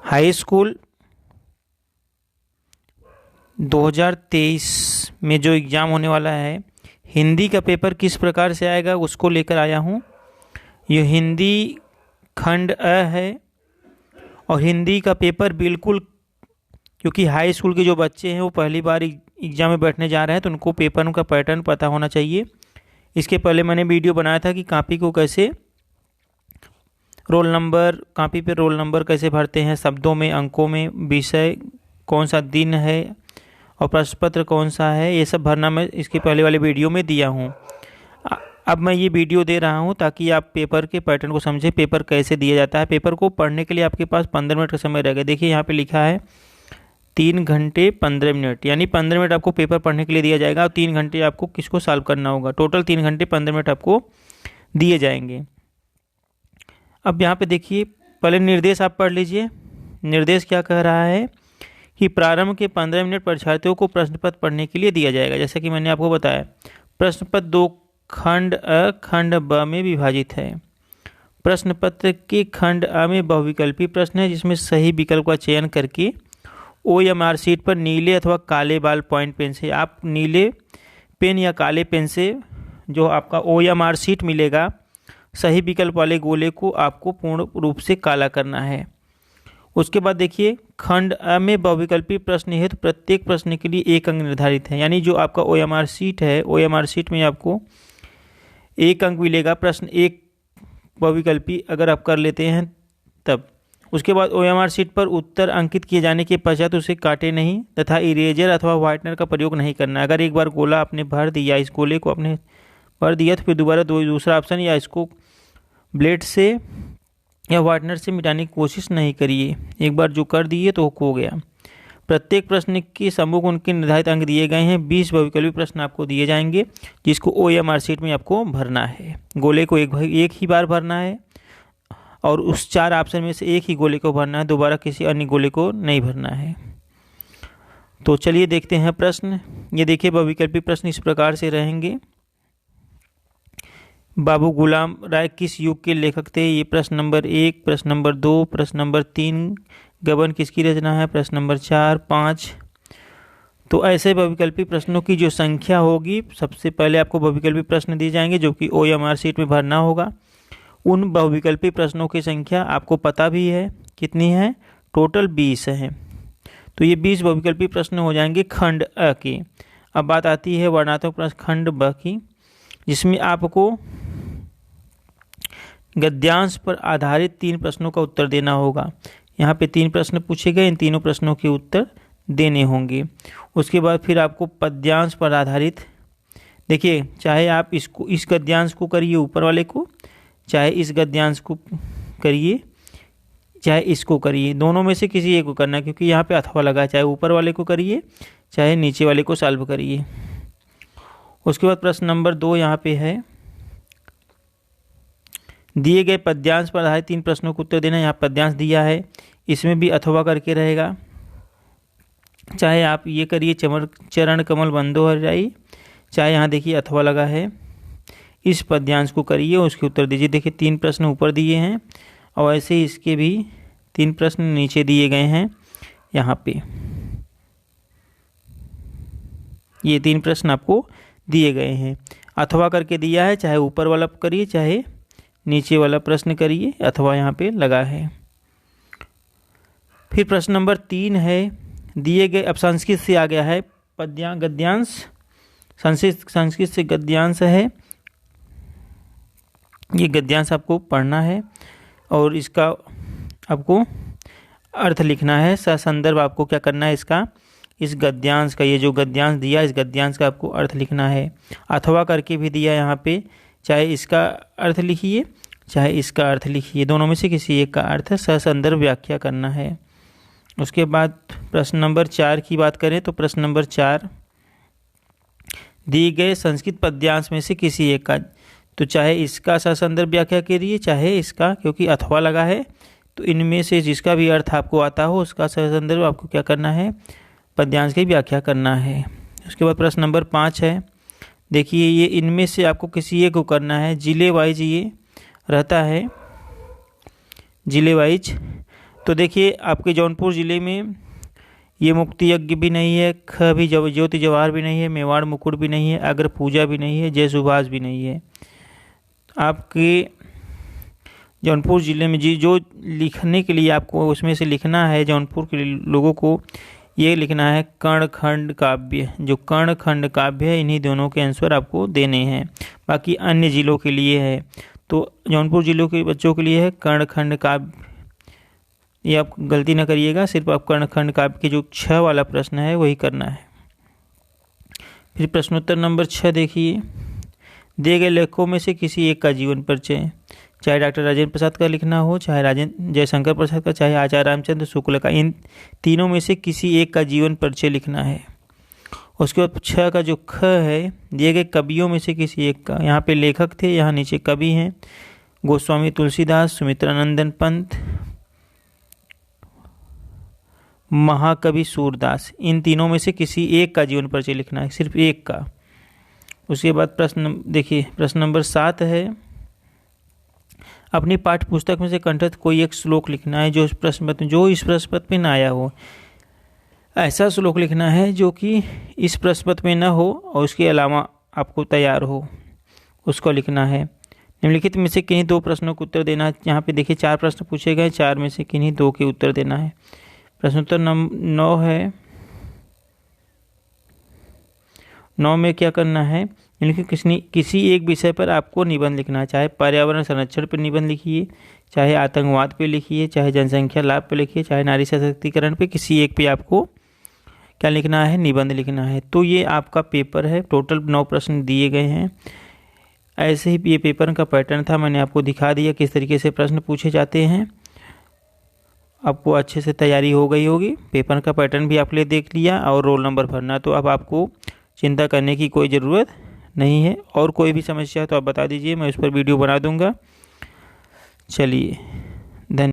High school 2023 में जो exam होने वाला है, हिंदी का पेपर किस प्रकार से आएगा उसको लेकर आया हूँ। ये हिंदी खंड अ है और हिंदी का पेपर बिल्कुल, क्योंकि हाई स्कूल के जो बच्चे हैं वो पहली बार एग्ज़ाम में बैठने जा रहे हैं तो उनको पेपर का पैटर्न पता होना चाहिए। इसके पहले मैंने वीडियो बनाया था कि कापी को कैसे कापी पे रोल नंबर कैसे भरते हैं, शब्दों में, अंकों में, विषय कौन सा दिन है और प्रश्न पत्र कौन सा है, ये सब भरना मैं इसके पहले वाले वीडियो में दिया हूँ। अब मैं ये वीडियो दे रहा हूँ ताकि आप पेपर के पैटर्न को समझें, पेपर कैसे दिया जाता है। पेपर को पढ़ने के लिए आपके पास 15 मिनट का समय रहेगा। देखिए यहाँ पे लिखा है 3 घंटे 15 मिनट, यानी 15 मिनट आपको पेपर पढ़ने के लिए दिया जाएगा और 3 घंटे आपको किसको सॉल्व करना होगा। टोटल 3 घंटे 15 मिनट आपको दिए जाएंगे। अब यहाँ पे देखिए, पहले निर्देश आप पढ़ लीजिए। निर्देश क्या कह रहा है कि प्रारंभ के 15 मिनट परीक्षार्थियों को प्रश्न पत्र पढ़ने के लिए दिया जाएगा। जैसा कि मैंने आपको बताया, प्रश्न पत्र 2 खंड अ खंड ब में विभाजित है। प्रश्न पत्र के खंड अ में बहुविकल्पी प्रश्न है जिसमें सही विकल्प का चयन करके OMR शीट पर नीले अथवा काले बाल पॉइंट पेन से, आप नीले पेन या काले पेन से जो आपका OMR शीट मिलेगा, सही विकल्प वाले गोले को आपको पूर्ण रूप से काला करना है। उसके बाद देखिए, खंड अ में बहुविकल्पी प्रश्न है तो प्रत्येक प्रश्न के लिए 1 अंक निर्धारित है, यानी जो आपका OMR शीट है, OMR शीट में आपको 1 अंक मिलेगा प्रश्न 1 बहुविकल्पी अगर आप कर लेते हैं तब। उसके बाद OMR शीट पर उत्तर अंकित किए जाने के पश्चात उसे काटे नहीं तथा इरेजर अथवा व्हाइटनर का प्रयोग नहीं करना। अगर एक बार गोला आपने भर दिया, इस गोले को आपने भर दिया, तो फिर दोबारा दूसरा ऑप्शन या इसको ब्लेड से या व्हाइटनर से मिटाने की कोशिश नहीं करिए। एक बार जो कर दिए तो हो गया। प्रत्येक प्रश्न के सम्मुख उनके निर्धारित अंक दिए गए हैं। 20 बहुविकल्पी प्रश्न आपको दिए जाएंगे जिसको OMR शीट में आपको भरना है। गोले को एक ही बार भरना है और उस 4 ऑप्शन में से एक ही गोले को भरना है, दोबारा किसी अन्य गोले को नहीं भरना है। तो चलिए देखते हैं प्रश्न। ये देखिए, बहुविकल्पी प्रश्न इस प्रकार से रहेंगे। बाबू गुलाम राय किस युग के लेखक थे? ये प्रश्न नंबर 1, प्रश्न नंबर 2, प्रश्न नंबर 3। गबन किसकी रचना है? प्रश्न नंबर 4, 5। तो ऐसे बहुविकल्पी प्रश्नों की जो संख्या होगी, सबसे पहले आपको बहुविकल्पी प्रश्न दिए जाएंगे जो कि OMR शीट में भरना होगा। उन बहुविकल्पी प्रश्नों की संख्या आपको पता भी है कितनी है, टोटल 20 है। तो ये 20 बहुविकल्पी प्रश्न हो जाएंगे खंड अ के। अब बात आती है वर्णनात्मक प्रश्न खंड ब की, जिसमें आपको गद्यांश पर आधारित 3 प्रश्नों का उत्तर देना होगा। यहाँ पे 3 प्रश्न पूछे गए, इन तीनों प्रश्नों के उत्तर देने होंगे। उसके बाद फिर आपको पद्यांश पर आधारित, देखिए चाहे आप इस गद्यांश को करिए ऊपर वाले को, चाहे इस गद्यांश को करिए, चाहे इसको करिए, दोनों में से किसी एक को करना है क्योंकि यहाँ पे अथवा लगा है। चाहे ऊपर वाले को करिए चाहे नीचे वाले को सॉल्व करिए। उसके बाद प्रश्न नंबर 2 यहाँ पे है, दिए गए पद्यांश पर आधारित 3 प्रश्नों को उत्तर देना। यहाँ पद्यांश दिया है, इसमें भी अथवा करके रहेगा। चाहे आप ये करिए चरण कमल बंदो हरियाई, चाहे यहाँ देखिए अथवा लगा है, इस पद्यांश को करिए उसके उत्तर दीजिए। देखिए 3 प्रश्न ऊपर दिए हैं और ऐसे ही इसके भी 3 प्रश्न नीचे दिए गए हैं। यहाँ पे ये 3 प्रश्न आपको दिए गए हैं, अथवा करके दिया है। चाहे ऊपर वाला करिए चाहे नीचे वाला प्रश्न करिए, अथवा यहाँ पे लगा है। फिर प्रश्न नंबर 3 है, दिए गए, अब संस्कृत से आ गया है गद्यांश, संस्कृत से गद्यांश है। ये गद्यांश आपको पढ़ना है और इसका आपको अर्थ लिखना है। संदर्भ आपको क्या करना है, इसका, इस गद्यांश का, ये जो गद्यांश दिया इस गद्यांश का आपको अर्थ लिखना है। अथवा करके भी दिया यहाँ पे, चाहे इसका अर्थ लिखिए चाहे इसका अर्थ लिखिए, दोनों में से किसी एक का अर्थ संदर्भ व्याख्या करना है। उसके बाद प्रश्न नंबर 4 की बात करें तो प्रश्न नंबर 4, दिए गए संस्कृत पद्यांश में से किसी एक का, तो चाहे इसका संदर्भ व्याख्या करिए चाहे इसका, क्योंकि अथवा लगा है तो इनमें से जिसका भी अर्थ आपको आता हो उसका संदर्भ आपको क्या करना है, पद्यांश की व्याख्या करना है। उसके बाद प्रश्न नंबर 5 है, देखिए ये इनमें से आपको किसी एक को करना है। जिले वाइज ये रहता है, जिले वाइज तो देखिए आपके जौनपुर ज़िले में ये मुक्ति यज्ञ भी नहीं है, ख भी ज्योति जवाहर भी नहीं है, मेवाड़ मुकुट भी नहीं है, अग्र पूजा भी नहीं है, जय सुभाष भी नहीं है। आपके जौनपुर ज़िले में जी जो लिखने के लिए आपको उसमें से लिखना है, जौनपुर के लोगों को ये लिखना है कर्णखंड काव्य। जो कर्णखंड काव्य है इन्हीं दोनों के आंसर आपको देने हैं, बाकी अन्य ज़िलों के लिए है। तो जौनपुर ज़िलों के बच्चों के लिए है कर्णखंड काव्य। ये आप गलती ना करिएगा, सिर्फ आप कर्णखंड काव्य के जो 6 वाला प्रश्न है वही करना है। फिर प्रश्नोत्तर नंबर 6 देखिए, दिए गए लेखकों में से किसी एक का जीवन परिचय, चाहे डॉक्टर राजेंद्र प्रसाद का लिखना हो, चाहे राजेंद्र जयशंकर प्रसाद का, चाहे आचार्य रामचंद्र शुक्ल का, इन तीनों में से किसी एक का जीवन परिचय लिखना है। उसके बाद 6 का जो ख है, दिए गए कवियों में से किसी एक का, यहाँ पे लेखक थे, यहाँ नीचे कवि हैं, गोस्वामी तुलसीदास, सुमित्रानंदन पंत, महाकवि सूरदास। इन तीनों में से किसी एक का जीवन परिचय लिखना है, सिर्फ एक का। उसके बाद प्रश्न देखिए, प्रश्न नंबर 7 है, अपनी पाठ्य पुस्तक में से कंठस्थ कोई एक श्लोक लिखना है जो इस प्रश्न पत्र में ना आया हो। ऐसा श्लोक लिखना है जो कि इस प्रश्न पत्र में ना हो और उसके अलावा आपको तैयार हो, उसको लिखना है। निम्नलिखित में से किन्हीं 2 प्रश्नों को उत्तर देना है। यहाँ पे देखिए 4 प्रश्न पूछे गए, 4 में से किन्हीं 2 के उत्तर देना है। प्रश्नोत्तर 9 है, 9 में क्या करना है, किसी एक विषय पर आपको निबंध लिखना है। चाहे पर्यावरण संरक्षण पर निबंध लिखिए, चाहे आतंकवाद पे लिखिए, चाहे जनसंख्या लाभ पे लिखिए, चाहे नारी सशक्तिकरण पे, किसी एक पे आपको क्या लिखना है, निबंध लिखना है। तो ये आपका पेपर है, टोटल 9 प्रश्न दिए गए हैं। ऐसे ही ये पेपर का पैटर्न था, मैंने आपको दिखा दिया किस तरीके से प्रश्न पूछे जाते हैं। आपको अच्छे से तैयारी हो गई होगी, पेपर का पैटर्न भी आपने देख लिया और रोल नंबर भरना। तो अब आपको चिंता करने की कोई ज़रूरत नहीं है। और कोई भी समस्या है तो आप बता दीजिए, मैं उस पर वीडियो बना दूंगा। चलिए, धन्यवाद।